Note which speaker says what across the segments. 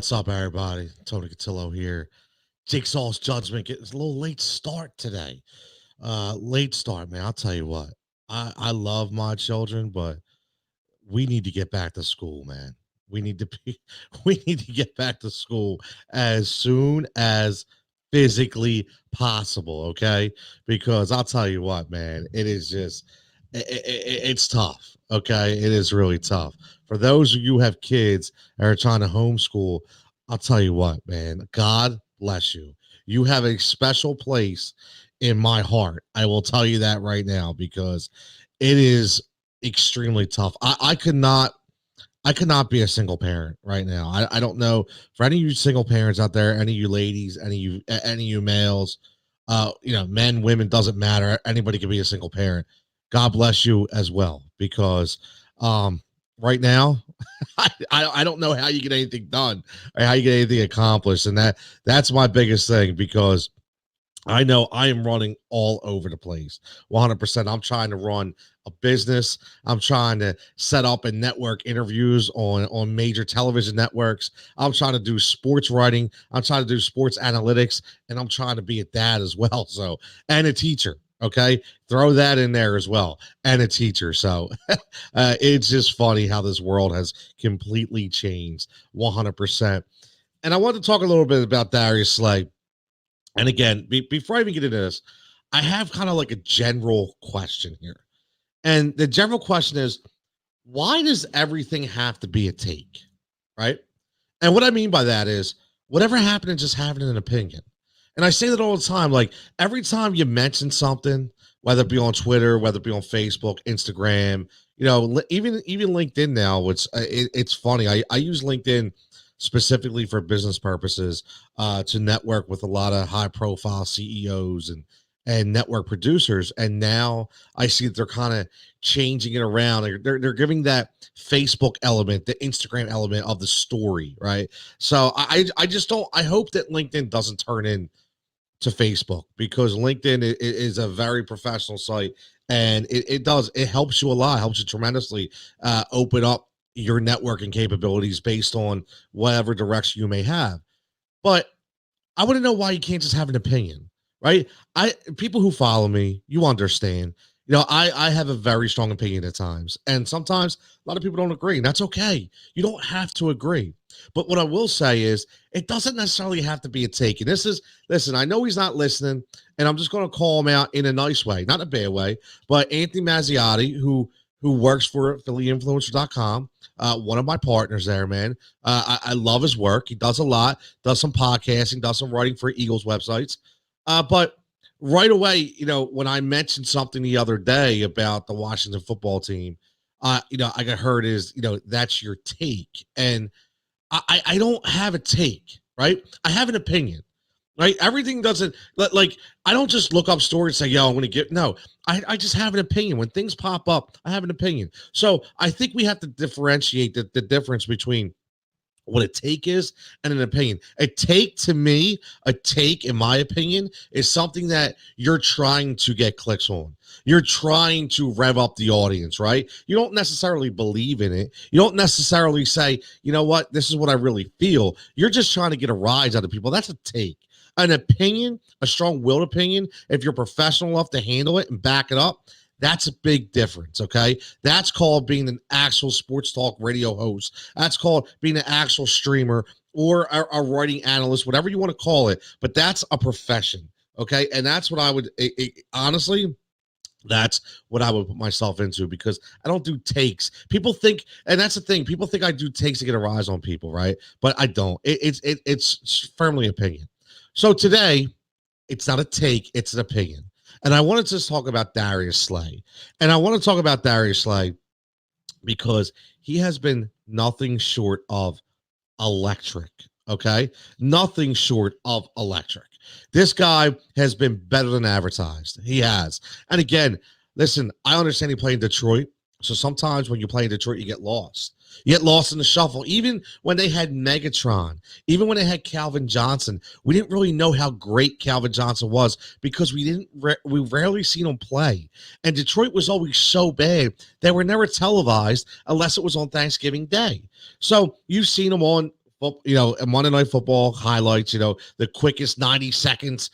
Speaker 1: What's up, everybody? Tony Cotillo here. Jigsaw's Judgment. It's a little late start today. Late start, man. I'll tell you what. I love my children, but we need to get back to school, man. We need to be we need to get back to school as soon as physically possible, okay? Because I'll tell you what, man, it is just it's tough, okay? It is really tough. For those of you who have kids and are trying to homeschool, I'll tell you what, man, God bless you. You have a special place in my heart. I will tell you that right now because it is extremely tough. I could not be a single parent right now. I don't know for any of you single parents out there, any of you ladies, any of you males, men, women, doesn't matter. Anybody can be a single parent. God bless you as well, because right now, I don't know how you get anything done or how you get anything accomplished, and that's my biggest thing, because I know I am running all over the place. 100%. I'm trying to run a business. I'm trying to set up and network interviews on major television networks. I'm trying to do sports writing. I'm trying to do sports analytics, and I'm trying to be a dad as well. So, and a teacher. Okay. Throw that in there as well. And a teacher. So it's just funny how this world has completely changed 100%. And I want to talk a little bit about Darius Slay. And again, before I even get into this, I have kind of like a general question here. And the general question is, why does everything have to be a take? Right? And what I mean by that is, whatever happened, just having an opinion. And I say that all the time. Like, every time you mention something, whether it be on Twitter, whether it be on Facebook, Instagram, even LinkedIn now, which it's funny. I use LinkedIn specifically for business purposes, to network with a lot of high profile CEOs and network producers. And now I see that they're kind of changing it around. They're giving that Facebook element, the Instagram element of the story, right? So I just don't, I hope that LinkedIn doesn't turn in to Facebook, because LinkedIn is a very professional site, and it helps you a lot, helps you tremendously open up your networking capabilities based on whatever direction you may have. But I want to know why you can't just have an opinion, right? People who follow me, you understand. I have a very strong opinion at times, and sometimes a lot of people don't agree, and that's okay. You don't have to agree. But what I will say is, it doesn't necessarily have to be a take. And listen, I know he's not listening, and I'm just going to call him out in a nice way, not a bad way. But Anthony Mazziotti, who works for PhillyInfluencer.com, one of my partners there, man. I love his work. He does a lot, does some podcasting, does some writing for Eagles websites. But right away, when I mentioned something the other day about the Washington football team, I got heard is, that's your take. And I don't have a take, right? I have an opinion, right? Everything doesn't, like, I don't just look up stories and say, yo, I'm going to no, I just have an opinion. When things pop up, I have an opinion. So I think we have to differentiate the difference between what a take is and an opinion. A take, to me, in my opinion, is something that you're trying to get clicks on. You're trying to rev up the audience, right? You don't necessarily believe in it. You don't necessarily say, you know what, this is what I really feel. You're just trying to get a rise out of people. That's a take. An opinion, a strong-willed opinion, if you're professional enough to handle it and back it up, that's a big difference, okay? That's called being an actual sports talk radio host. That's called being an actual streamer or a writing analyst, whatever you want to call it. But that's a profession, okay? And that's what I would, honestly, that's what I would put myself into, because I don't do takes. People think, and that's the thing, people think I do takes to get a rise on people, right? But I don't. It's firmly opinion. So today, it's not a take, it's an opinion. And I wanted to talk about Darius Slay. And I want to talk about Darius Slay because he has been nothing short of electric, okay? Nothing short of electric. This guy has been better than advertised. He has. And again, listen, I understand he played in Detroit. So sometimes when you play in Detroit, you get lost. You get lost in the shuffle. Even when they had Megatron, even when they had Calvin Johnson, we didn't really know how great Calvin Johnson was because we rarely seen him play. And Detroit was always so bad. They were never televised unless it was on Thanksgiving Day. So you've seen him on Monday Night Football highlights, the quickest 90 seconds,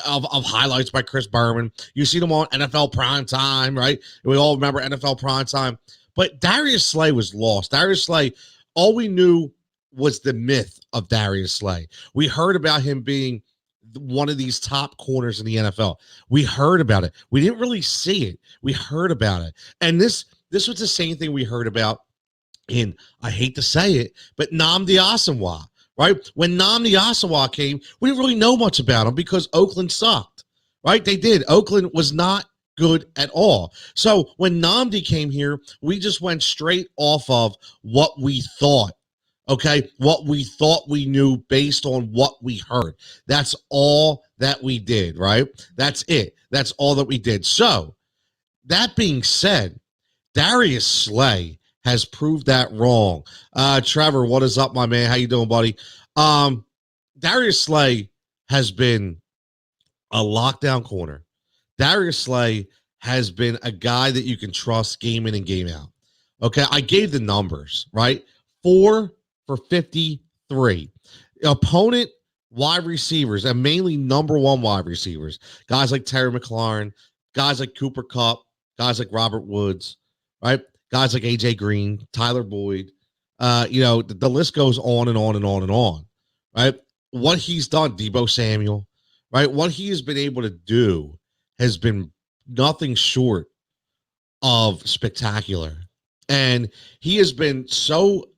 Speaker 1: of highlights by Chris Berman. You see them on NFL Prime Time, right? We all remember NFL Prime Time. But Darius Slay was lost. Darius Slay, all we knew was the myth of Darius Slay. We heard about him being one of these top corners in the NFL. We heard about it. We didn't really see it. We heard about it. And this was the same thing we heard about in, I hate to say it, but Nnamdi Asomugha, right? When Nnamdi Asomugha came, we didn't really know much about him because Oakland sucked, right? They did. Oakland was not good at all. So when Nnamdi came here, we just went straight off of what we thought. Okay, what we thought we knew based on what we heard. That's all that we did, right? That's it. That's all that we did. So, that being said, Darius Slay has proved that wrong. Trevor, what is up, my man? How you doing, buddy? Darius Slay has been a lockdown corner. Darius Slay has been a guy that you can trust game in and game out. Okay, I gave the numbers, right? 4 for 53. Opponent wide receivers, and mainly number one wide receivers, guys like Terry McLaurin, guys like Cooper Kupp, guys like Robert Woods, right? Guys like AJ Green, Tyler Boyd. The list goes on and on and on and on, right? What he's done, Deebo Samuel, right? What he has been able to do has been nothing short of spectacular. And he has been so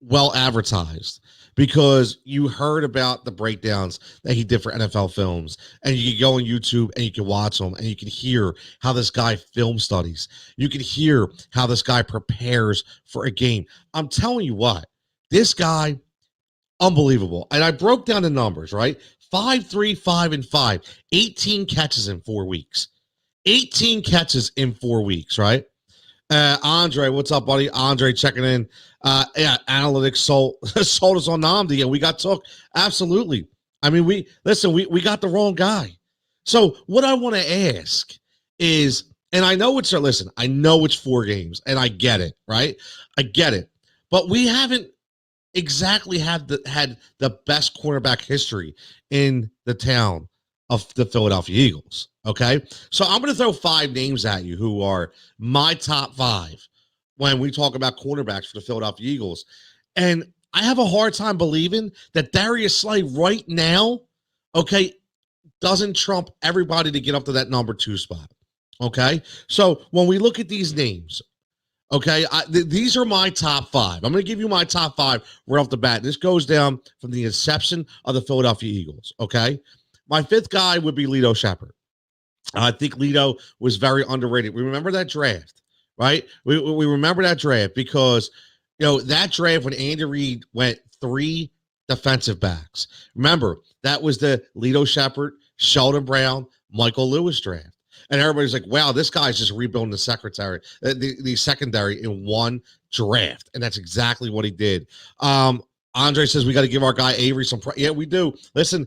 Speaker 1: well advertised because you heard about the breakdowns that he did for NFL Films, and you can go on YouTube and you can watch them and you can hear how this guy film studies. You can hear how this guy prepares for a game. I'm telling you what, this guy, unbelievable. And I broke down the numbers, right? 5-3, 5-5, 18 catches in 4 weeks. 18 catches in 4 weeks, right? Andre, what's up, buddy? Andre checking in. Analytics sold us on Nnamdi, and we got took. Absolutely. I mean, we got the wrong guy. So what I want to ask is, and I know I know it's 4 games, and I get it, right? I get it. But we haven't exactly had the best cornerback history in the town of the Philadelphia Eagles. Okay. So I'm going to throw 5 names at you who are my top 5 when we talk about cornerbacks for the Philadelphia Eagles. And I have a hard time believing that Darius Slay right now, okay, doesn't trump everybody to get up to that number 2 spot. Okay. So when we look at these names, okay, these are my top 5. I'm going to give you my top 5 right off the bat. This goes down from the inception of the Philadelphia Eagles. Okay. My 5th guy would be Lito Shepherd. I think Lito was very underrated. We remember that draft, right? We remember that draft because, that draft when Andy Reid went 3 defensive backs. Remember, that was the Lito Shepherd, Sheldon Brown, Michael Lewis draft. And everybody's like, wow, this guy's just rebuilding the secondary in one draft. And that's exactly what he did. Andre says we got to give our guy Avery some yeah, we do. Listen,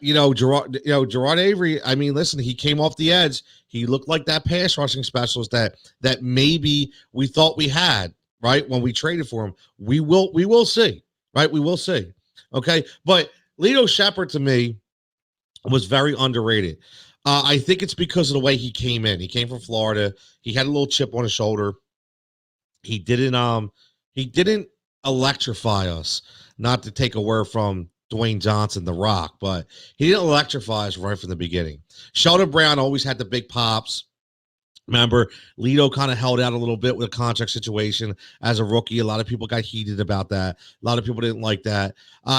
Speaker 1: Gerard Avery, I mean, listen, he came off the edge. He looked like that pass rushing specialist that maybe we thought we had, right? When we traded for him. We will see, right? We will see. Okay. But Lito Shepherd to me was very underrated. I think it's because of the way he came in. He came from Florida. He had a little chip on his shoulder. He didn't electrify us, not to take a word from Dwayne Johnson, The Rock, but he didn't electrify us right from the beginning. Sheldon Brown always had the big pops. Remember, Lito kind of held out a little bit with a contract situation as a rookie. A lot of people got heated about that. A lot of people didn't like that.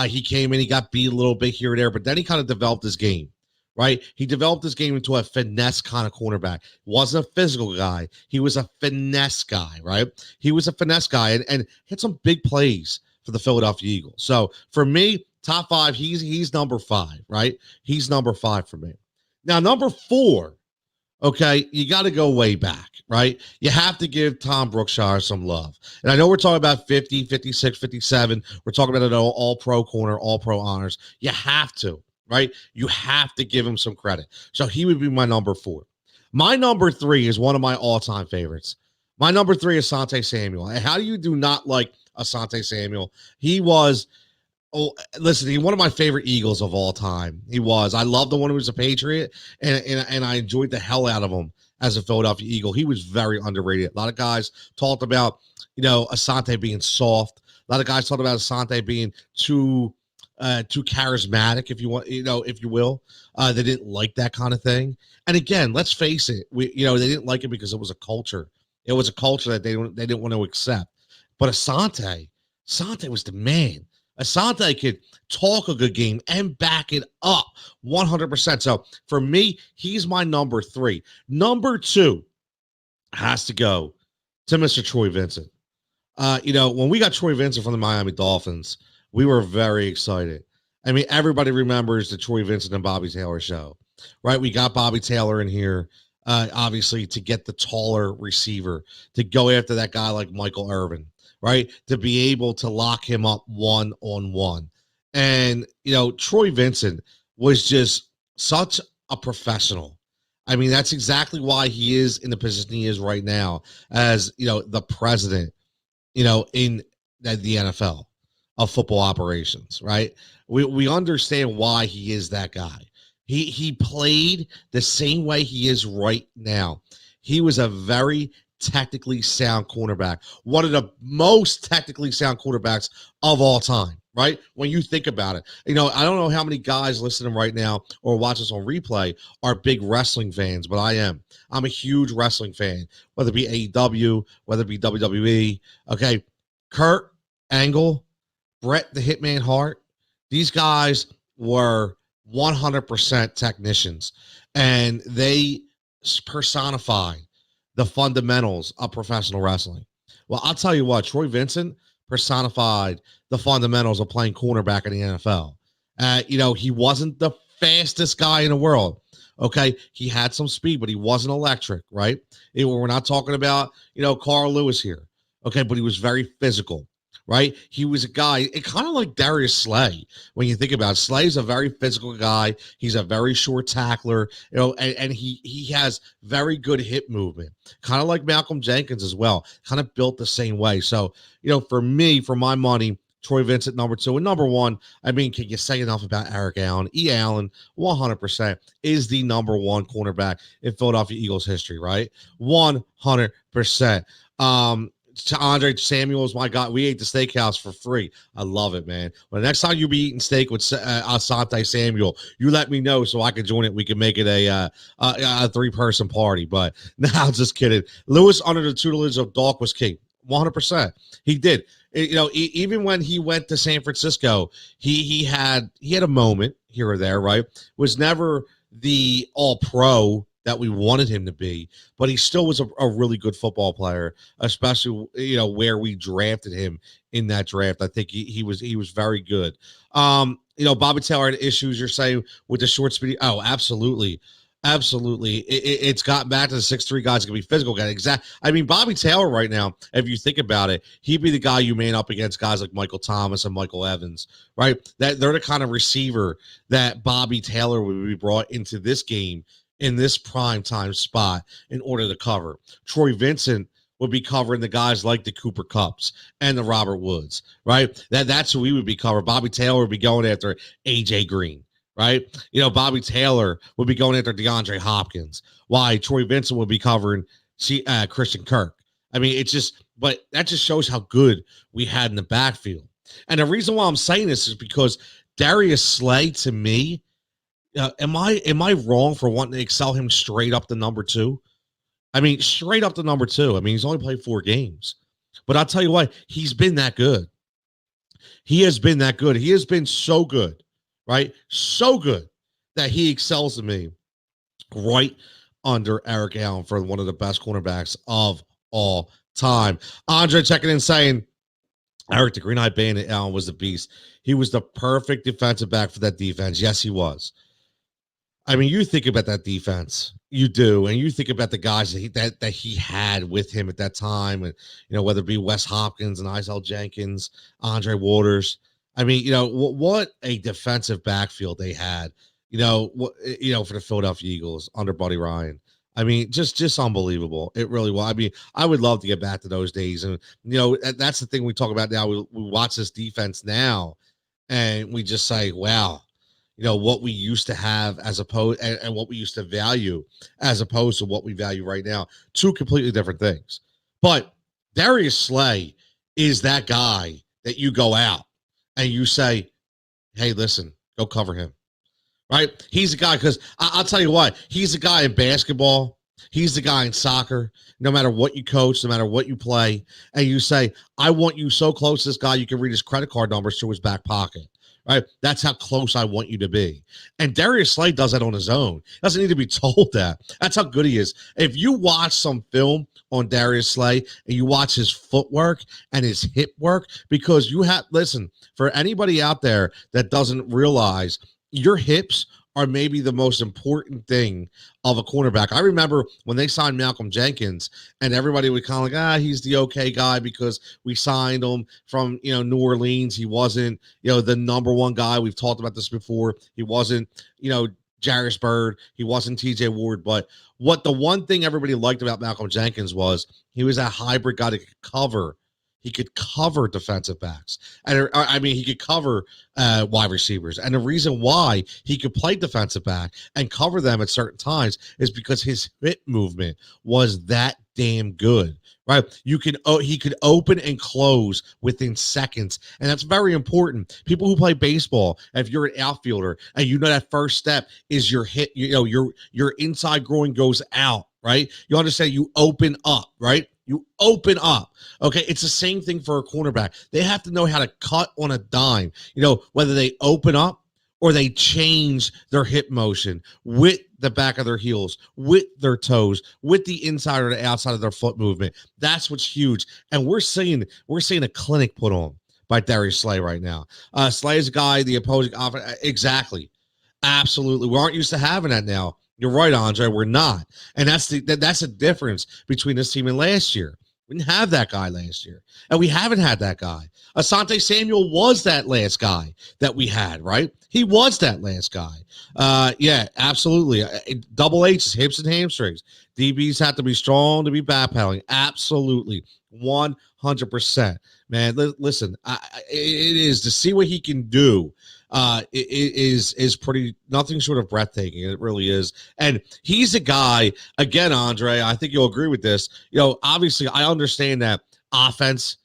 Speaker 1: He came in, he got beat a little bit here and there, but then he kind of developed his game, right? He developed his game into a finesse kind of cornerback. Wasn't a physical guy. He was a finesse guy, right? He was a finesse guy and hit some big plays for the Philadelphia Eagles. So for me, top 5, he's number 5, right? He's number 5 for me. Now, number 4, okay, you got to go way back, right? You have to give Tom Brookshire some love. And I know we're talking about 50, 56, 57. We're talking about an all-pro corner, all-pro honors. You have to, right? You have to give him some credit. So he would be my number 4. My number 3 is one of my all-time favorites. My number 3 is Asante Samuel. And how do you do not like Asante Samuel. He was, oh, listen, he's one of my favorite Eagles of all time. He was. I loved the one who was a Patriot, and I enjoyed the hell out of him as a Philadelphia Eagle. He was very underrated. A lot of guys talked about, Asante being soft. A lot of guys talked about Asante being too charismatic, if you want, if you will. They didn't like that kind of thing. And again, let's face it, they didn't like it because it was a culture. It was a culture that they didn't want to accept. But Asante was the man. Asante could talk a good game and back it up 100%. So for me, he's my number 3. Number 2 has to go to Mr. Troy Vincent. When we got Troy Vincent from the Miami Dolphins, we were very excited. I mean, everybody remembers the Troy Vincent and Bobby Taylor show, right? We got Bobby Taylor in here, obviously, to get the taller receiver, to go after that guy like Michael Irvin, right? To be able to lock him up one-on-one. And, Troy Vincent was just such a professional. I mean, that's exactly why he is in the position he is right now as, the president, in the NFL of football operations, right? We understand why he is that guy. He played the same way he is right now. He was a very technically sound cornerback, one of the most technically sound quarterbacks of all time, right? When you think about it, I don't know how many guys listening right now or watch us on replay are big wrestling fans, but I am. I'm a huge wrestling fan, whether it be AEW, whether it be WWE. Okay, Kurt Angle, Bret the Hitman Hart, these guys were 100% technicians, and they personify the fundamentals of professional wrestling. Well, I'll tell you what, Troy Vincent personified the fundamentals of playing cornerback in the NFL. He wasn't the fastest guy in the world. Okay, he had some speed, but he wasn't electric, right? We're not talking about, Carl Lewis here. Okay, but he was very physical, right? He was a guy, kind of like Darius Slay. When you think about it, Slay's a very physical guy. He's a very short tackler, and he has very good hip movement, kind of like Malcolm Jenkins as well, kind of built the same way. So, for me, for my money, Troy Vincent, number 2. And number 1, I mean, can you say enough about Eric Allen? Allen, 100% is the number 1 cornerback in Philadelphia Eagles history, right? 100%. To Andre Samuels, my God, we ate the steakhouse for free. I love it, man. Well, the next time you be eating steak with Asante Samuel, you let me know so I can join it. We can make it a 3-person party. But now, just kidding. Lewis, under the tutelage of Doak, was king. 100%. He did. Even when he went to San Francisco, he had a moment here or there, right? Was never the all-pro that we wanted him to be, but he still was a really good football player, especially, where we drafted him in that draft. I think he was very good. Bobby Taylor had issues, you're saying, with the short speed. Oh, absolutely. Absolutely. It's gotten back to the 6'3" guys can be physical guys. Exactly. I mean, Bobby Taylor right now, if you think about it, he'd be the guy you man up against guys like Michael Thomas and Michael Evans, right? That they're the kind of receiver that Bobby Taylor would be brought into this game in this prime time spot in order to cover. Troy Vincent would be covering the guys like the Cooper Kupps and the Robert Woods, right? That's who we would be covering. Bobby Taylor would be going after AJ Green, right? Bobby Taylor would be going after DeAndre Hopkins. Why Troy Vincent would be covering Christian Kirk. I mean, but that just shows how good we had in the backfield. And the reason why I'm saying this is because Darius Slay, to me, am I wrong for wanting to excel him straight up to number 2? I mean, straight up to number 2. I mean, he's only played 4 games. But I'll tell you what, he's been that good. He has been that good. He has been so good, right? So good that he excels to me right under Eric Allen for one of the best cornerbacks of all time. Andre checking in saying, Eric, the Green-Eyed Bandit, Allen was the beast. He was the perfect defensive back for that defense. Yes, he was. I mean, you think about that defense, you do, and you think about the guys that he had with him at that time, and whether it be Wes Hopkins and Isel Jenkins, Andre Waters. I mean, what a defensive backfield they had. For the Philadelphia Eagles under Buddy Ryan. I mean, just unbelievable. It really was. I mean, I would love to get back to those days. And that's the thing we talk about now. We watch this defense now, and we just say, wow, what we used to have as opposed and what we used to value as opposed to what we value right now. Two completely different things. But Darius Slay is that guy that you go out and you say, hey, listen, go cover him. Right? He's a guy because I'll tell you what, he's a guy in basketball. He's the guy in soccer. No matter what you coach, no matter what you play, and you say, I want you so close to this guy, you can read his credit card numbers through his back pocket. Right? That's how close I want you to be. And Darius Slay does that on his own. Doesn't need to be told that. That's how good he is. If you watch some film on Darius Slay and you watch his footwork and his hip work, because listen, for anybody out there that doesn't realize your hips are maybe the most important thing of a cornerback. I remember when they signed Malcolm Jenkins and everybody would kind of like, he's the okay guy because we signed him from, New Orleans. He wasn't, the number one guy. We've talked about this before. He wasn't, Jairus Byrd. He wasn't TJ Ward. But the one thing everybody liked about Malcolm Jenkins was he was a hybrid guy that could cover. He could cover defensive backs. And he could cover wide receivers. And the reason why he could play defensive back and cover them at certain times is because his hip movement was that damn good. Right? He could open and close within seconds. And that's very important. People who play baseball, if you're an outfielder and that first step is your hit, your inside groin goes out, right? You understand, you open up, right? You open up. Okay. It's the same thing for a cornerback. They have to know how to cut on a dime, whether they open up or they change their hip motion with the back of their heels, with their toes, with the inside or the outside of their foot movement. That's what's huge. And we're seeing a clinic put on by Darius Slay right now. Slay is a guy, the opposing offense. Exactly. Absolutely. We aren't used to having that now. You're right, Andre. We're not. And that's the difference between this team and last year. We didn't have that guy last year. And we haven't had that guy. Asante Samuel was that last guy that we had, right? He was that last guy. Yeah, absolutely. Double H's, hips and hamstrings. DBs have to be strong to be backpedaling. Absolutely. 100%. Man, listen, it is to see what he can do. It is pretty nothing short of breathtaking. It really is. And he's a guy, again, Andre, I think you'll agree with this. Obviously, I understand that offense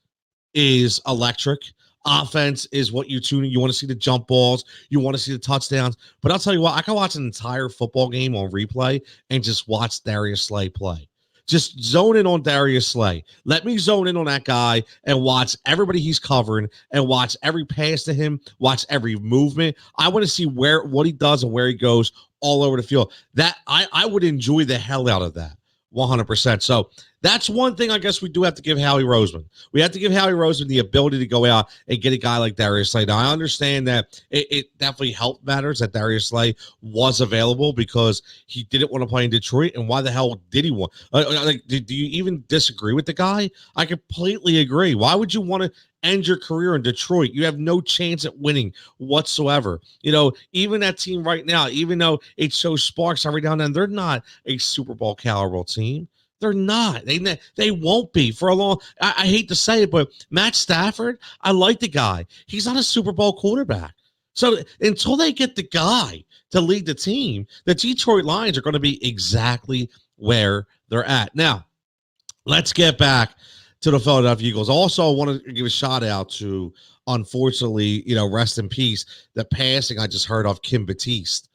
Speaker 1: is electric. Offense is what you tune in. You want to see the jump balls. You want to see the touchdowns. But I'll tell you what, I can watch an entire football game on replay and just watch Darius Slay play. Just zone in on Darius Slay. Let me zone in on that guy and watch everybody he's covering and watch every pass to him, watch every movement. I want to see what he does and where he goes all over the field. That I would enjoy the hell out of that. 100%. So that's one thing I guess we do have to give Howie Roseman. We have to give Howie Roseman the ability to go out and get a guy like Darius Slay. Now, I understand that it definitely helped matters that Darius Slay was available because he didn't want to play in Detroit. And why the hell did he want? Do you even disagree with the guy? I completely agree. Why would you want to end your career in Detroit? You have no chance at winning whatsoever. Even that team right now, even though it shows sparks every now and then, they're not a Super Bowl caliber team. They're not. They won't be for a long. I hate to say it, but Matt Stafford, I like the guy. He's not a Super Bowl quarterback. So until they get the guy to lead the team, the Detroit Lions are going to be exactly where they're at. Now, let's get back to the Philadelphia Eagles. Also, I want to give a shout out to, unfortunately, rest in peace, the passing I just heard of Kim Batiste.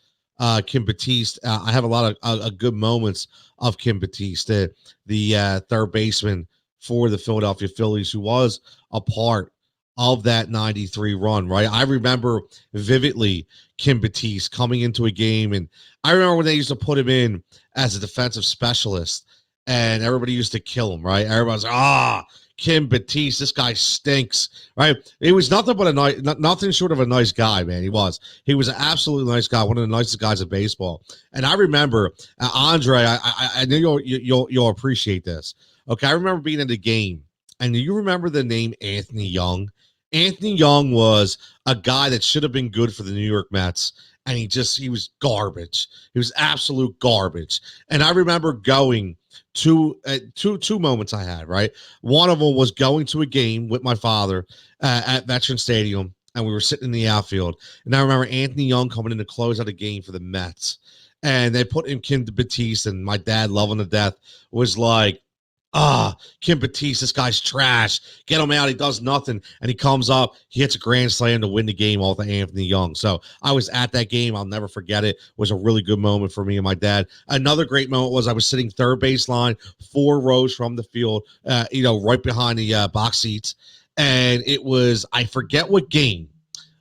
Speaker 1: Kim Batiste, I have a lot of good moments of Kim Batiste, the third baseman for the Philadelphia Phillies, who was a part of that 93 run, right? I remember vividly Kim Batiste coming into a game, and I remember when they used to put him in as a defensive specialist, and everybody used to kill him, right? Everybody's like, Kim Batiste, this guy stinks, right? He was nothing but nothing short of a nice guy, man. He was an absolutely nice guy, one of the nicest guys in baseball. And I remember, Andre, I know you'll appreciate this. Okay, I remember being in the game, and do you remember the name Anthony Young Anthony Young was a guy that should have been good for the New York Mets, and he was garbage. He was absolute garbage. And I remember going to two moments I had, right? One of them was going to a game with my father at Veteran Stadium, and we were sitting in the outfield. And I remember Anthony Young coming in to close out a game for the Mets. And they put in Kim Batiste, and my dad, loving to death, was like, Kim Batiste, this guy's trash. Get him out. He does nothing. And he comes up, he hits a grand slam to win the game off of Anthony Young. So I was at that game. I'll never forget it. It was a really good moment for me and my dad. Another great moment was I was sitting third baseline, 4 rows from the field, right behind the box seats. And it was, I forget what game.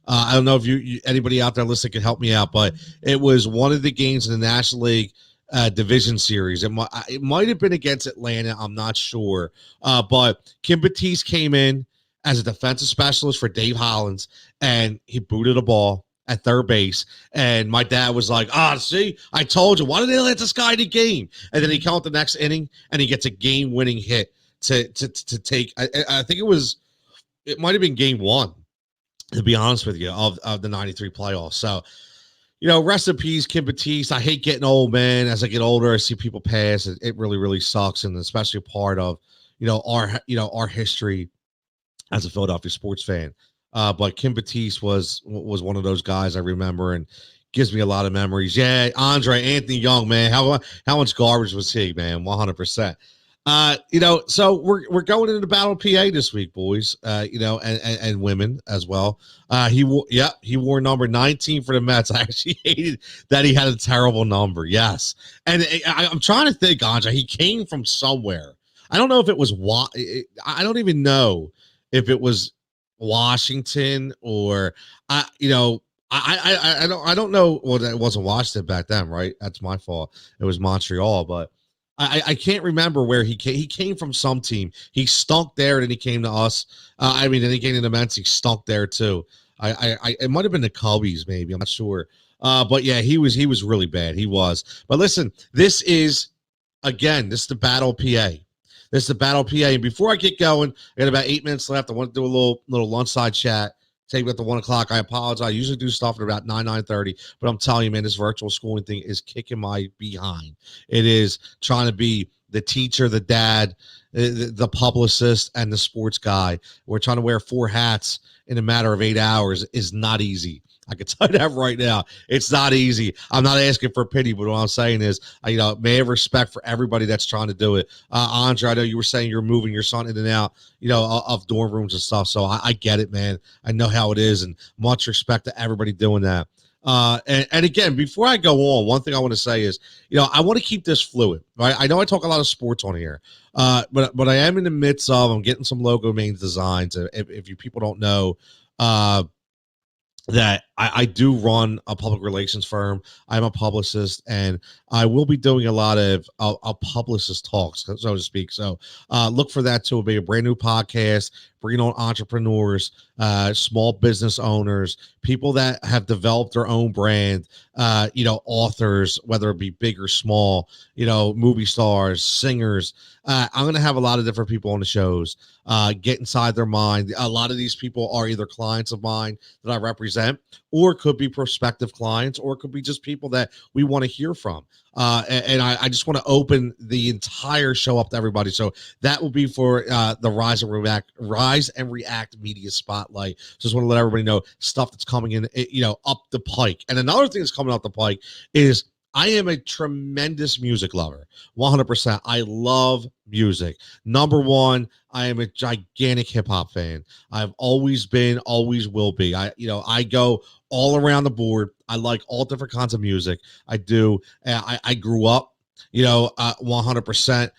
Speaker 1: I don't know if you anybody out there listening can help me out, but it was one of the games in the National League division series. It might have been against Atlanta. I'm not sure. But Kim Batiste came in as a defensive specialist for Dave Hollins, and he booted a ball at third base. And my dad was like, see, I told you. Why did they let this guy in the game? And then he comes out the next inning, and he gets a game-winning hit to take. I think it might have been game 1, to be honest with you, of the 93 playoffs. So, rest in peace, Kim Batiste. I hate getting old, man. As I get older, I see people pass. It really, really sucks, and especially a part of, our history as a Philadelphia sports fan. But Kim Batiste was one of those guys I remember and gives me a lot of memories. Yeah, Anthony Young, man. How much garbage was he, man? 100%. So we're going into the Battle of PA this week, boys. And women as well. He wore number 19 for the Mets. I actually hated that he had a terrible number. Yes, and I'm trying to think, Andre. He came from somewhere. I don't know if it was I don't even know if it was Washington or I don't know. Well, it wasn't Washington back then, right? That's my fault. It was Montreal, but I can't remember where he came. He came from some team. He stunk there, and then he came to us. Then he came to the Mets. He stunk there too. It might have been the Cubbies, maybe. I'm not sure. But yeah, he was really bad. He was. But listen, this is the Battle of PA. This is the Battle of PA. And before I get going, I got about 8 minutes left. I want to do a little lunch side chat. Take me at the 1 o'clock. I apologize. I usually do stuff at about 9:30, but I'm telling you, man, this virtual schooling thing is kicking my behind. It is trying to be the teacher, the dad, the publicist, and the sports guy. We're trying to wear 4 hats in a matter of 8 hours is not easy. I can tell you that right now. It's not easy. I'm not asking for pity, but what I'm saying is, may have respect for everybody that's trying to do it. Andre, I know you were saying you're moving your son in and out, of dorm rooms and stuff. So I get it, man. I know how it is, and much respect to everybody doing that. And again, before I go on, one thing I want to say is, I want to keep this fluid, right? I know I talk a lot of sports on here, but I am in the midst of, I'm getting some logo names designs. If you people don't know, that I do run a public relations firm. I'm a publicist, and I will be doing a lot of publicist talks, so to speak. So look for that too. It'll be a brand new podcast, bringing on entrepreneurs, small business owners, people that have developed their own brand, authors, whether it be big or small, movie stars, singers. I'm going to have a lot of different people on the shows, get inside their mind. A lot of these people are either clients of mine that I represent, or could be prospective clients, or it could be just people that we want to hear from. And I just want to open the entire show up to everybody. So that will be for the Rise and React Media Spotlight. Just want to let everybody know stuff that's coming in, up the pike. And another thing that's coming up the pike is I am a tremendous music lover, 100%. I love music. Number one, I am a gigantic hip hop fan. I've always been, always will be. I go all around the board. I like all different kinds of music. I do. I grew up, 100%.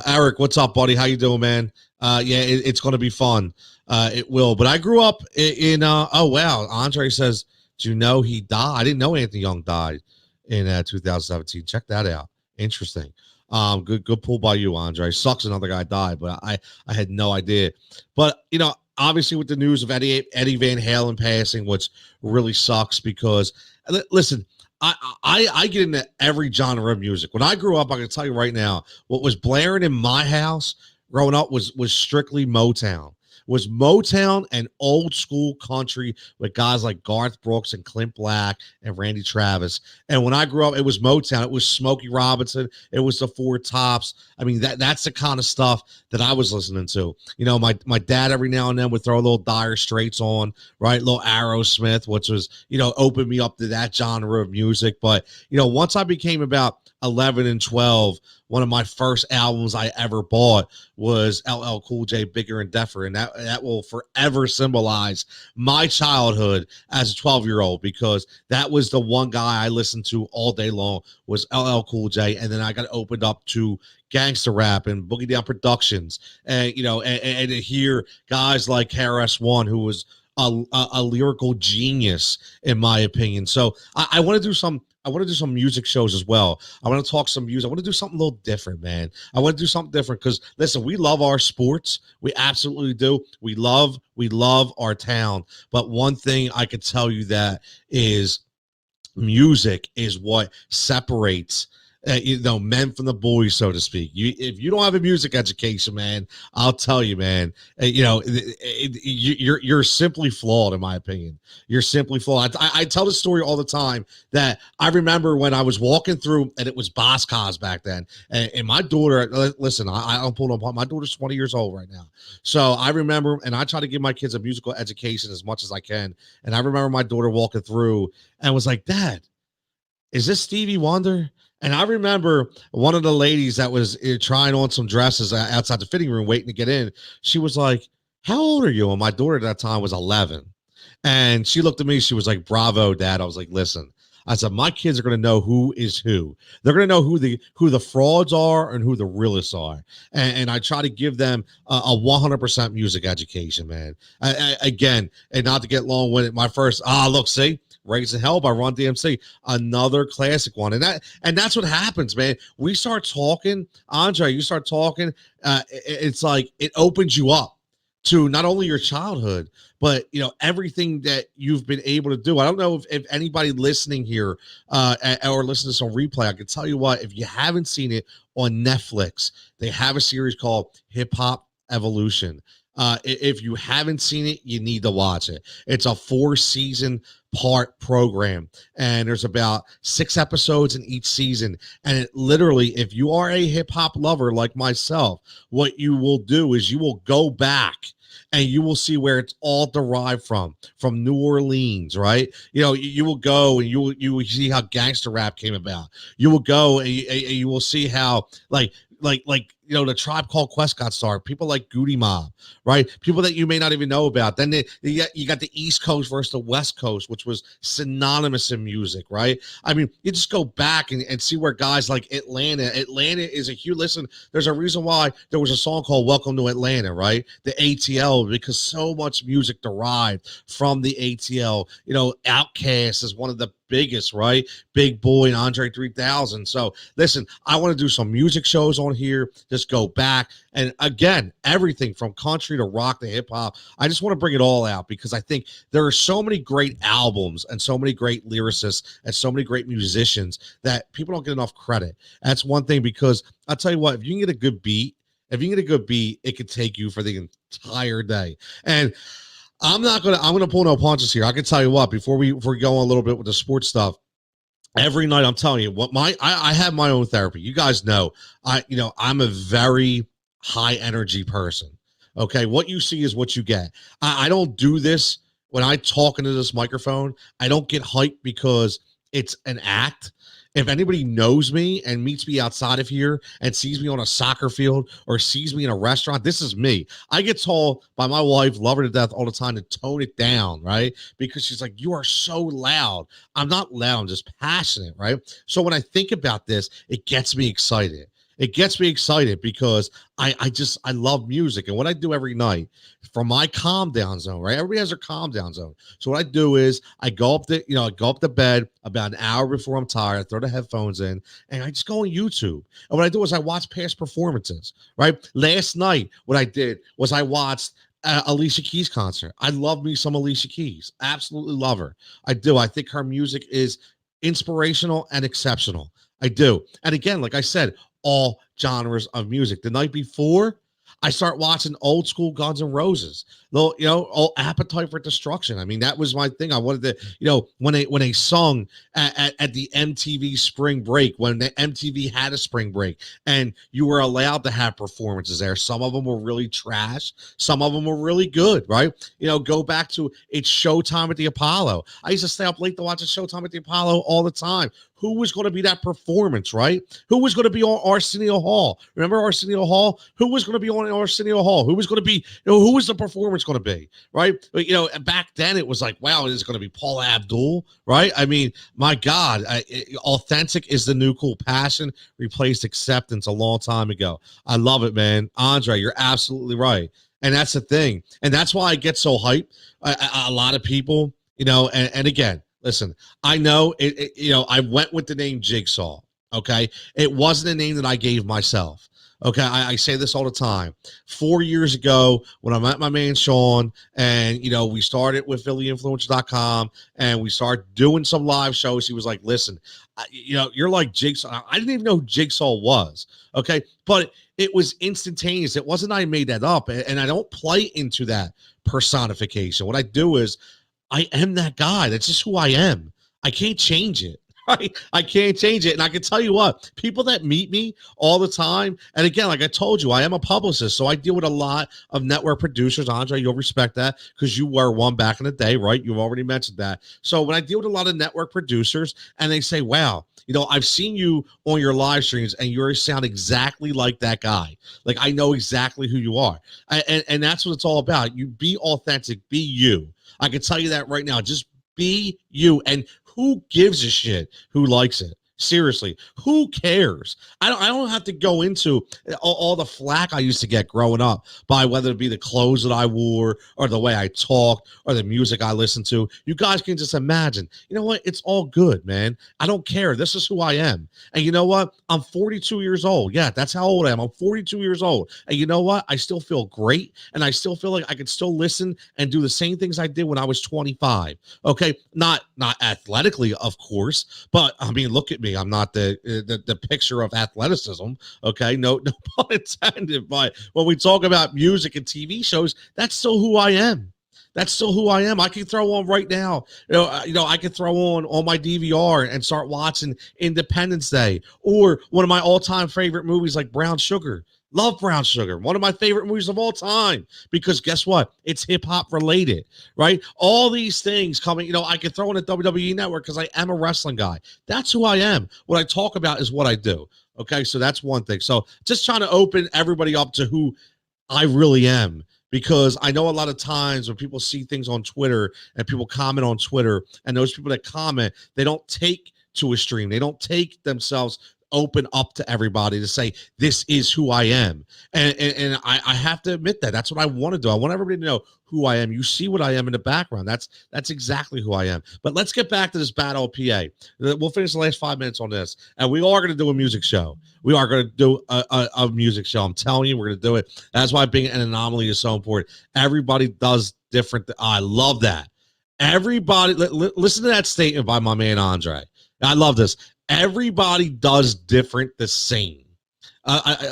Speaker 1: Eric, what's up, buddy? How you doing, man? It's going to be fun. It will. But I grew up in oh, wow. Andre says, do you know he died? I didn't know Anthony Young died in 2017. Check that out. Interesting. Good pull by you, Andre. Sucks another guy died, but I had no idea. But obviously with the news of Eddie Van Halen passing, which really sucks because listen, I get into every genre of music. When I grew up, I can tell you right now, what was blaring in my house growing up was strictly Motown. was Motown and old school country with guys like Garth Brooks and Clint Black and Randy Travis. And when I grew up, it was Motown. It was Smokey Robinson. It was the Four Tops. I mean, that's the kind of stuff that I was listening to. You know, my dad every now and then would throw a little Dire Straits on, right? A little Aerosmith, which was, you know, opened me up to that genre of music. But, you know, once I became about 11 and 12, one of my first albums I ever bought was LL Cool J, Bigger and Deffer, and that will forever symbolize my childhood as a 12-year-old, because that was the one guy I listened to all day long was LL Cool J, and then I got opened up to gangster rap and Boogie Down Productions, and you know, and to hear guys like KRS-One, who was a lyrical genius in my opinion. So I want to do some. I want to do some music shows as well. I want to talk some music. I want to do something a little different, man. I want to do something different because, listen, we love our sports. We absolutely do. We love our town. But one thing I could tell you that is music is what separates you know, men from the boys, so to speak. If you don't have a music education, man, I'll tell you, man, you know, you're simply flawed, in my opinion. You're simply flawed. I tell the story all the time that I remember when I was walking through, and it was Boscos back then, and my daughter, listen, I'll pull up. My daughter's 20 years old right now, so I remember, and I try to give my kids a musical education as much as I can, and I remember my daughter walking through and was like, "Dad, is this Stevie Wonder?" And I remember one of the ladies that was trying on some dresses outside the fitting room, waiting to get in. She was like, "How old are you?" And my daughter at that time was 11. And she looked at me. She was like, "Bravo, Dad." I was like, "Listen," I said, "my kids are going to know who is who. They're going to know who the frauds are and who the realists are." And I try to give them a 100% music education, man. Again, and not to get long with it, my first, look, see, Raising Hell by Run DMC, another classic one. And that's what happens, man. We start talking, Andre, you start talking, it's like it opens you up to not only your childhood, but you know, everything that you've been able to do. I don't know if anybody listening here or listening to some replay, I can tell you what, if you haven't seen it on Netflix, they have a series called Hip Hop Evolution. If you haven't seen it, you need to watch it. It's a 4-season part program, and there's about 6 episodes in each season. And it literally, if you are a hip hop lover like myself, what you will do is you will go back and you will see where it's all derived from New Orleans, right? You know, you will go and you will see how gangster rap came about. You will go and you will see how like you know, the Tribe Called Quest got started. People like Goody Mob, right? People that you may not even know about. Then you got the East Coast versus the West Coast, which was synonymous in music, right? I mean, you just go back and see where guys like Atlanta is a huge, listen, there's a reason why there was a song called Welcome to Atlanta, right? The ATL, because so much music derived from the ATL. You know, Outkast is one of the biggest, right? Big Boy and Andre 3000. So listen, I want to do some music shows on here. Just go back. And again, everything from country to rock to hip hop. I just want to bring it all out because I think there are so many great albums and so many great lyricists and so many great musicians that people don't get enough credit. That's one thing, because I'll tell you what, if you can get a good beat, it could take you for the entire day. And I'm gonna pull no punches here. I can tell you what, before we go on a little bit with the sports stuff, every night I'm telling you what I have my own therapy. You guys know I'm a very high energy person. Okay, what you see is what you get. I don't do this when I talk into this microphone. I don't get hyped because it's an act. If anybody knows me and meets me outside of here and sees me on a soccer field or sees me in a restaurant, this is me. I get told by my wife, love her to death all the time, to tone it down, right? Because she's like, you are so loud. I'm not loud, I'm just passionate, right? So when I think about this, it gets me excited. It gets me excited because I love music. And what I do every night from my calm down zone, right? Everybody has their calm down zone. So what I do is I go up to bed about an hour before I'm tired, I throw the headphones in, and I just go on YouTube. And what I do is I watch past performances, right? Last night, what I did was I watched Alicia Keys concert. I love me some Alicia Keys. Absolutely love her. I do. I think her music is inspirational and exceptional. I do. And again, like I said, all genres of music. The night before, I start watching old school Guns N' Roses, little, old Appetite for Destruction. I mean, that was my thing. I wanted to, when they sung at the MTV spring break, when the MTV had a spring break, and you were allowed to have performances there. Some of them were really trash. Some of them were really good, right? Go back to It's Showtime at the Apollo. I used to stay up late to watch a Showtime at the Apollo all the time. Who was going to be that performance, right? Who was going to be on Arsenio Hall? Remember Arsenio Hall? Who was going to be on Arsenio Hall? Who was going to be, who was the performance going to be, right? But, back then it was like, wow, it is going to be Paula Abdul, right? I mean, my God, authentic is the new cool. Passion replaced acceptance a long time ago. I love it, man. Andre, you're absolutely right. And that's the thing. And that's why I get so hyped. A lot of people, and again, listen, I know I went with the name Jigsaw. Okay. It wasn't a name that I gave myself. Okay. I say this all the time. 4 years ago, when I met my man Sean, and we started with PhillyInfluencer.com, and we started doing some live shows, he was like, listen, you're like Jigsaw. I didn't even know who Jigsaw was. Okay. But it was instantaneous. It wasn't I made that up. And I don't play into that personification. What I do is I am that guy. That's just who I am. I can't change it. Right? I can't change it. And I can tell you what, people that meet me all the time, and again, like I told you, I am a publicist, so I deal with a lot of network producers. Andre, you'll respect that because you were one back in the day, right? You've already mentioned that. So when I deal with a lot of network producers and they say, wow, I've seen you on your live streams and you sound exactly like that guy. Like, I know exactly who you are. And that's what it's all about. You be authentic, be you. I can tell you that right now. Just be you. And who gives a shit who likes it? Seriously, who cares? I don't have to go into all the flack I used to get growing up by whether it be the clothes that I wore or the way I talked or the music I listened to. You guys can just imagine. You know what? It's all good, man. I don't care. This is who I am. And you know what? I'm 42 years old. Yeah, that's how old I am. I'm 42 years old. And you know what? I still feel great. And I still feel like I can still listen and do the same things I did when I was 25. Okay. Not athletically, of course, but I mean, look at me. I'm not the picture of athleticism. Okay. No pun intended. But when we talk about music and TV shows, that's still who I am. That's still who I am. I can throw on right now. I can throw on my DVR and start watching Independence Day or one of my all-time favorite movies like Brown Sugar. Love Brown Sugar. One of my favorite movies of all time, because guess what? It's hip hop related, right? All these things coming, I can throw in a WWE network because I am a wrestling guy. That's who I am. What I talk about is what I do. Okay. So that's one thing. So just trying to open everybody up to who I really am, because I know a lot of times when people see things on Twitter and people comment on Twitter, and those people that comment, they don't take to a stream. They don't take themselves open up to everybody to say, this is who I am. And I have to admit that's what I want to do. I want everybody to know who I am. You see what I am in the background. That's exactly who I am. But let's get back to this battle of PA. We'll finish the last 5 minutes on this. And we are going to do a music show. We are going to do a music show. I'm telling you, we're going to do it. That's why being an anomaly is so important. Everybody does different. I love that. Everybody, listen to that statement by my man, Andre. I love this. Everybody does different the same.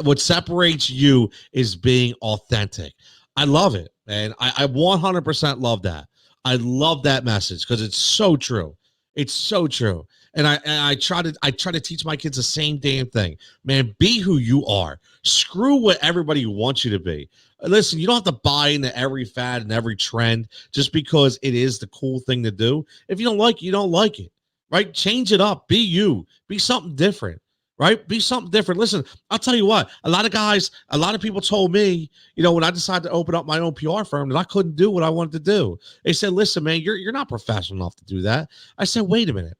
Speaker 1: What separates you is being authentic. I love it, man. I 100% love that. I love that message because it's so true. It's so true. And I try to teach my kids the same damn thing. Man, be who you are. Screw what everybody wants you to be. Listen, you don't have to buy into every fad and every trend just because it is the cool thing to do. If you don't like it, you don't like it. Right? Change it up. Be you. Be something different. Right? Be something different. Listen, I'll tell you what, a lot of people told me, when I decided to open up my own PR firm, that I couldn't do what I wanted to do. They said, listen, man, you're not professional enough to do that. I said, wait a minute.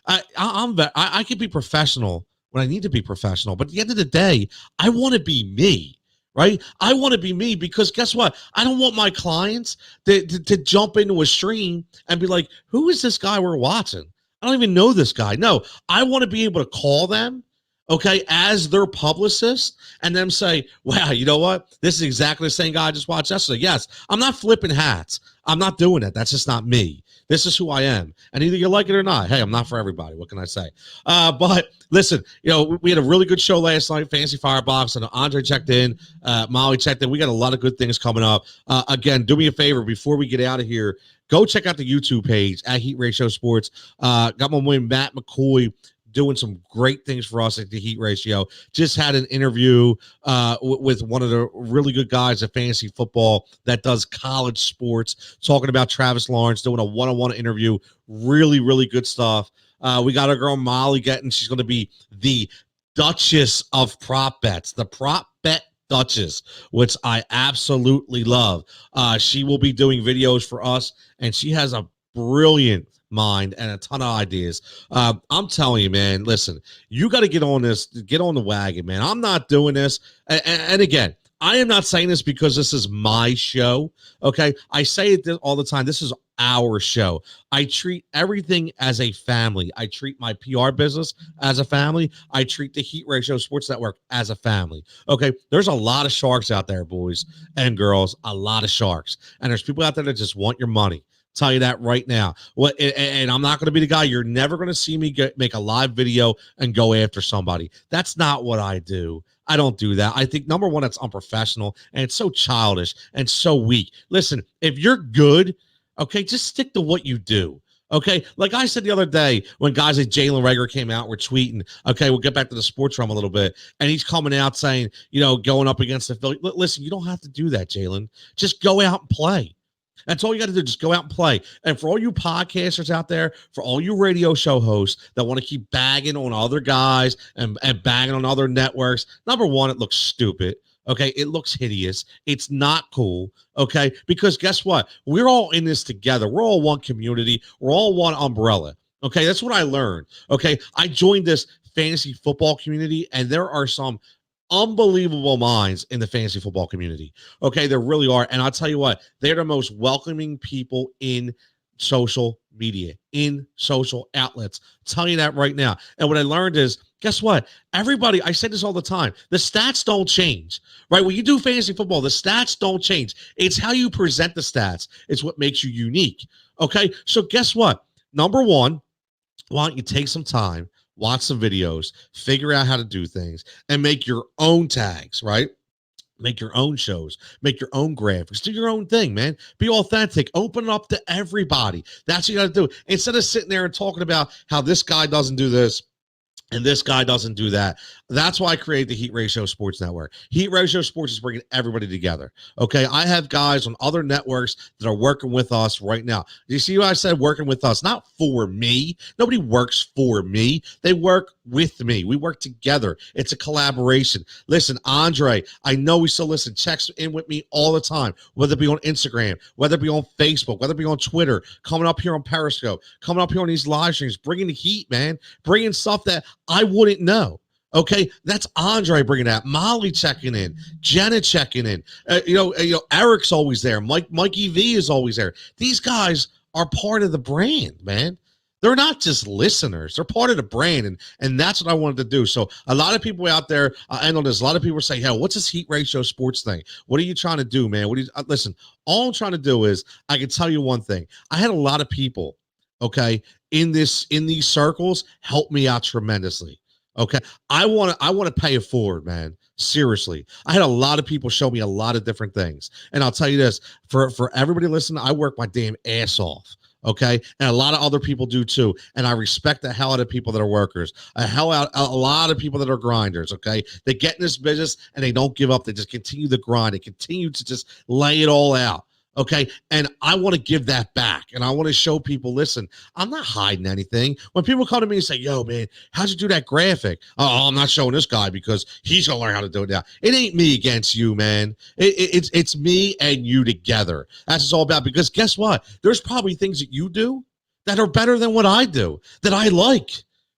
Speaker 1: I can be professional when I need to be professional, but at the end of the day, I want to be me. Right? I want to be me because guess what? I don't want my clients to jump into a stream and be like, who is this guy we're watching? I don't even know this guy. No, I want to be able to call them, okay, as their publicist and them say, wow, you know what? This is exactly the same guy I just watched yesterday. Yes, I'm not flipping hats. I'm not doing that. That's just not me. This is who I am. And either you like it or not. Hey, I'm not for everybody. What can I say? But listen, we had a really good show last night, Fantasy Firebox, and Andre checked in. Molly checked in. We got a lot of good things coming up. Again, do me a favor before we get out of here. Go check out the YouTube page at Heat Ratio Sports. Got my boy Matt McCoy doing some great things for us at the Heat Ratio. Just had an interview with one of the really good guys at fantasy football that does college sports, talking about Travis Lawrence, doing a one-on-one interview. Really, really good stuff. We got our girl Molly she's going to be the Duchess of prop bets, the prop bet Duchess, which I absolutely love. She will be doing videos for us, and she has a brilliant mind and a ton of ideas. I'm telling you, man, listen, you got to get on the wagon, man. I'm not doing this. And again, I am not saying this because this is my show. Okay. I say it all the time. This is our show. I treat everything as a family. I treat my PR business as a family. I treat the Heat Ratio Sports Network as a family. Okay. There's a lot of sharks out there, boys and girls, a lot of sharks. And there's people out there that just want your money. Tell you that right now. And I'm not going to be the guy. You're never going to see me make a live video and go after somebody. That's not what I do. I don't do that. I think, number one, that's unprofessional, and it's so childish and so weak. Listen, if you're good, okay, just stick to what you do. Okay, like I said the other day when guys like Jalen Reagor came out, we're tweeting. Okay, we'll get back to the sports realm a little bit, and he's coming out saying, going up against the Philly. Listen, you don't have to do that, Jalen. Just go out and play. That's all you got to do. Just go out and play. And for all you podcasters out there, for all you radio show hosts that want to keep bagging on other guys and bagging on other networks, number one, it looks stupid. Okay, it looks hideous. It's not cool. Okay, because guess what? We're all in this together. We're all one community. We're all one umbrella. Okay, that's what I learned. Okay, I joined this fantasy football community, and there are some unbelievable minds in the fantasy football community. Okay, there really are. And I'll tell you what, they're the most welcoming people in social media, in social outlets. I'll tell you that right now. And what I learned is, guess what? Everybody, I say this all the time, the stats don't change, right? When you do fantasy football, the stats don't change. It's how you present the stats. It's what makes you unique. Okay, so guess what? Number one, why don't you take some time, watch some videos, figure out how to do things, and make your own tags, right? Make your own shows, make your own graphics, do your own thing, man. Be authentic, open it up to everybody. That's what you got to do. Instead of sitting there and talking about how this guy doesn't do this and this guy doesn't do that. That's why I created the Heat Ratio Sports Network. Heat Ratio Sports is bringing everybody together. Okay, I have guys on other networks that are working with us right now. You see what I said? Working with us, not for me. Nobody works for me. They work with me. We work together. It's a collaboration. Listen, Andre, I know he still listens, checks in with me all the time, whether it be on Instagram, whether it be on Facebook, whether it be on Twitter, coming up here on Periscope, coming up here on these live streams, bringing the heat, man, bringing stuff that I wouldn't know. Okay, that's Andre bringing that. Molly checking in, Jenna checking in. Eric's always there. Mikey V is always there. These guys are part of the brand, man. They're not just listeners. They're part of the brand, and that's what I wanted to do. So a lot of people out there, and on this, a lot of people say, "Hey, what's this Heat Ratio Sports thing? What are you trying to do, man? Listen, all I'm trying to do is I can tell you one thing. I had a lot of people, okay, in these circles help me out tremendously. Okay, I want to pay it forward, man. Seriously, I had a lot of people show me a lot of different things, and I'll tell you this: for everybody listening, I work my damn ass off. Okay, and a lot of other people do too, and I respect the hell out of people that are workers, a lot of people that are grinders. Okay, they get in this business and they don't give up. They just continue the grind. They continue to just lay it all out. Okay. And I want to give that back. And I want to show people, listen, I'm not hiding anything. When people come to me and say, yo, man, how'd you do that graphic? Oh, I'm not showing this guy because he's going to learn how to do it now. It ain't me against you, man. It's me and you together. That's what it's all about. Because guess what? There's probably things that you do that are better than what I do, that I like.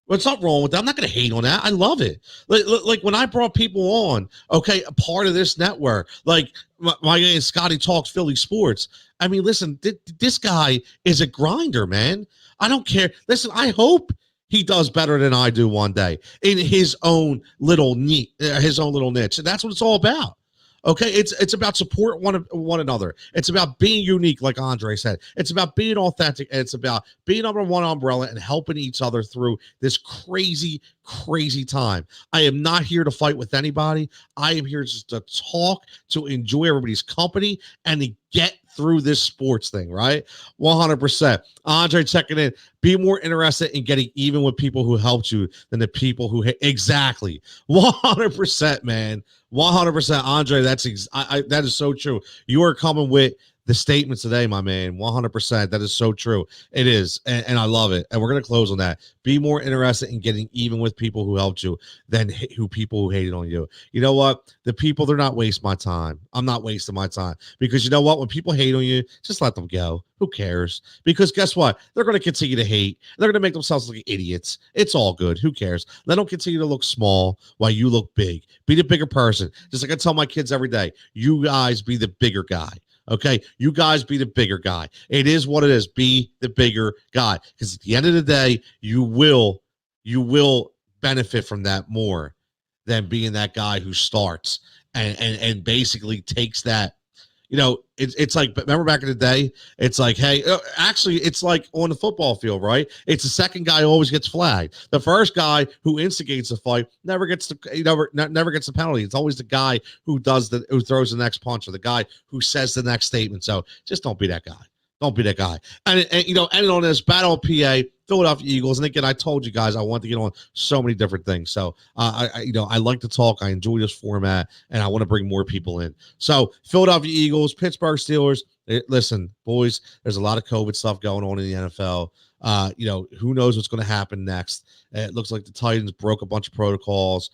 Speaker 1: What's not wrong with that? I'm not going to hate on that. I love it. Like when I brought people on, okay, a part of this network, like my guy Scotty Talks Philly Sports. I mean, listen, this guy is a grinder, man. I don't care. Listen, I hope he does better than I do one day in his own little niche. And that's what it's all about. Okay, it's about support one another. It's about being unique, like Andre said. It's about being authentic, and it's about being under one umbrella and helping each other through this crazy, crazy time. I am not here to fight with anybody. I am here just to talk, to enjoy everybody's company, and to get through this sports thing, right? 100%. Andre checking in. Be more interested in getting even with people who helped you than the people who hate. Exactly. 100%, man. 100%, Andre. That is so true. You are coming with the statements today, my man. 100%. That is so true. It is, and I love it. And we're gonna close on that. Be more interested in getting even with people who helped you than people who hated on you. You know what? The people, they're not wasting my time. I'm not wasting my time, because you know what? When people hate on you, just let them go. Who cares? Because guess what? They're going to continue to hate. They're going to make themselves look like idiots. It's all good. Who cares? Let them continue to look small while you look big. Be the bigger person. Just like I tell my kids every day, you guys be the bigger guy. Okay, you guys be the bigger guy. It is what it is. Be the bigger guy, because at the end of the day, you will benefit from that more than being that guy who starts and basically takes that. It's like, but remember back in the day, it's like, hey, actually, it's like on the football field, right? It's the second guy who always gets flagged. The first guy who instigates the fight never gets never gets the penalty. It's always the guy who throws the next punch, or the guy who says the next statement. So just don't be that guy. Don't be that guy. And ending on this battle of PA, Philadelphia Eagles. And again, I told you guys I want to get on so many different things. So I like to talk. I enjoy this format, and I want to bring more people in. So Philadelphia Eagles, Pittsburgh Steelers. Listen, boys, there's a lot of COVID stuff going on in the NFL. Who knows what's going to happen next? It looks like the Titans broke a bunch of protocols.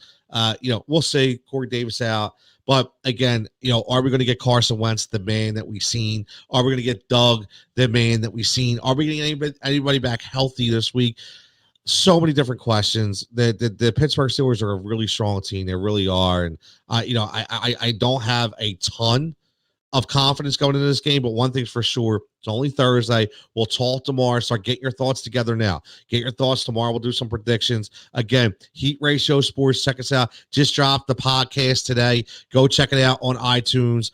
Speaker 1: We'll see. Corey Davis out. But again, are we going to get Carson Wentz, the man that we've seen? Are we going to get Doug, the man that we've seen? Are we getting anybody back healthy this week? So many different questions. The Pittsburgh Steelers are a really strong team. They really are. And I don't have a ton of confidence going into this game, but one thing's for sure, it's only Thursday. We'll talk tomorrow. Start getting your thoughts together now. Get your thoughts tomorrow. We'll do some predictions. Again, Heat Ratio Sports. Check us out. Just dropped the podcast today. Go check it out on iTunes.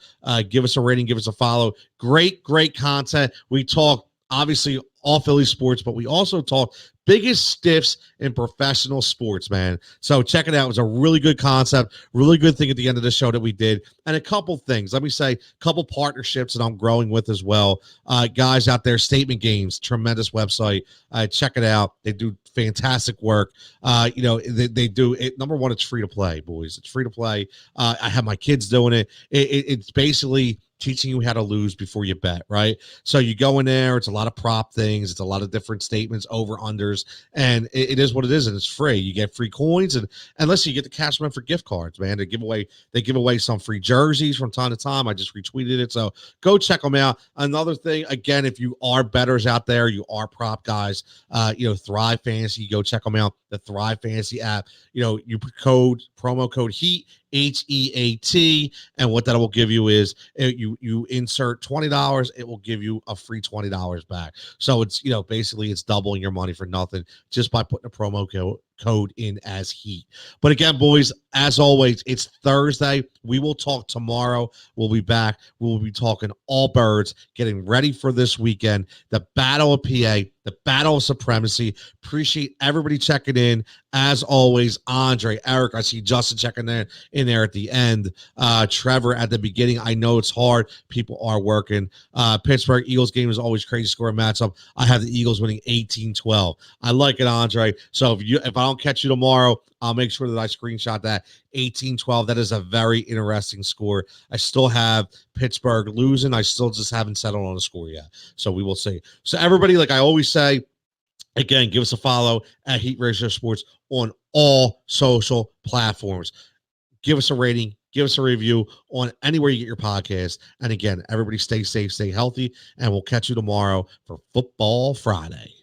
Speaker 1: Give us a rating. Give us a follow. Great content. We talk, obviously, all Philly sports, but we also talk biggest stiffs in professional sports, man. So check it out. It was a really good concept, really good thing at the end of the show that we did. And a couple things. Let me say, a couple partnerships that I'm growing with as well. Guys out there, Statement Games, tremendous website. Check it out. They do fantastic work. They do it. Number one, it's free to play, boys. It's free to play. I have my kids doing it. It's basically teaching you how to lose before you bet, right? So you go in there, it's a lot of prop things, it's a lot of different statements, over unders, and it is what it is, and it's free. You get free coins, and listen, you get to cash them in for gift cards, man. They give away some free jerseys from time to time. I just retweeted it, so go check them out. Another thing, again, if you are bettors out there, you are prop guys, Thrive Fantasy, go check them out. The Thrive Fantasy app, you promo code HEAT, HEAT, and what that will give you is you insert $20, it will give you a free $20 back. So it's basically it's doubling your money for nothing just by putting a promo code in as HEAT. But again, boys, as always, it's Thursday. We will talk tomorrow. We'll be back. We'll be talking all birds, getting ready for this weekend, the Battle of PA, the Battle of Supremacy. Appreciate everybody checking in. As always, Andre, Eric, I see Justin checking in there at the end. Trevor at the beginning. I know it's hard. People are working. Pittsburgh Eagles game is always crazy score matchup. I have the Eagles winning 18-12. I like it, Andre. So if I don't catch you tomorrow, I'll make sure that I screenshot that 18-12. That is a very interesting score. I still have Pittsburgh losing. I still just haven't settled on a score yet. So we will see. So everybody, like I always say, again, give us a follow at Heat Ratio Sports on all social platforms. Give us a rating. Give us a review on anywhere you get your podcast. And again, everybody stay safe, stay healthy, and we'll catch you tomorrow for Football Friday.